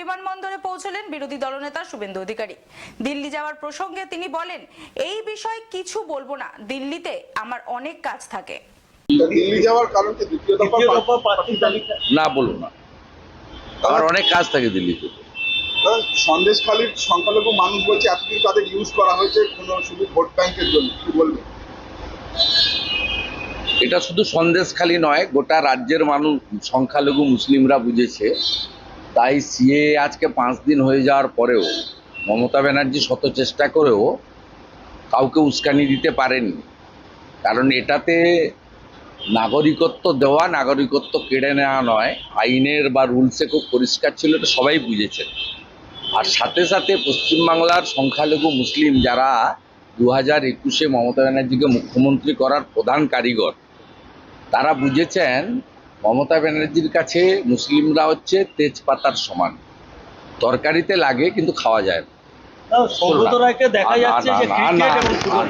বিমানবন্দরে পৌঁছলেন বিরোধী দলনেতা শুভেন্দু অধিকারী। দিল্লি যাওয়ার প্রসঙ্গে তিনি বলেন, এই বিষয়ে কিছু বলবো না, দিল্লিতে আমার অনেক কাজ থাকে। দিল্লি যাওয়ার কারণ কি? দ্বিতীয় দফা প্রার্থী তালিকা না, বলুন না, আমার অনেক কাজ থাকে দিল্লিতে। সন্দেশখালীর সংখ্যালঘু মানুষ বলছে এতদিন তাদের ইউজ করা হয়েছে কোনো শুধু ভোট ব্যাংকের জন্য, কি বলবেন? এটা শুধু সন্দেশখালী নয়, গোটা রাজ্যের মানুষ, সংখ্যালঘু মুসলিমরা বুঝেছে। তাই সিএ আজকে 5 দিন হয়ে যাওয়ার পরেও মমতা ব্যানার্জি শত চেষ্টা করেও কাউকে উস্কানি দিতে পারেননি। কারণ এটাতে নাগরিকত্ব দেওয়া, নাগরিকত্ব কেড়ে নেওয়া নয়, আইনের বা রুলসে খুব পরিষ্কার ছিল, এটা সবাই বুঝেছেন। আর সাথে সাথে পশ্চিমবাংলার সংখ্যালঘু মুসলিম যারা 2021-এ মমতা ব্যানার্জিকে মুখ্যমন্ত্রী করার প্রধান কারিগর, তারা বুঝেছেন মমতা ব্যানার্জির কাছে মুসলিমরা হচ্ছে তেজপাতার সমান, তরকারিতে লাগে কিন্তু খাওয়া যায় না। সৌগত রায়কে দেখা যাচ্ছে যে ক্রিকেট এবং ফুটবল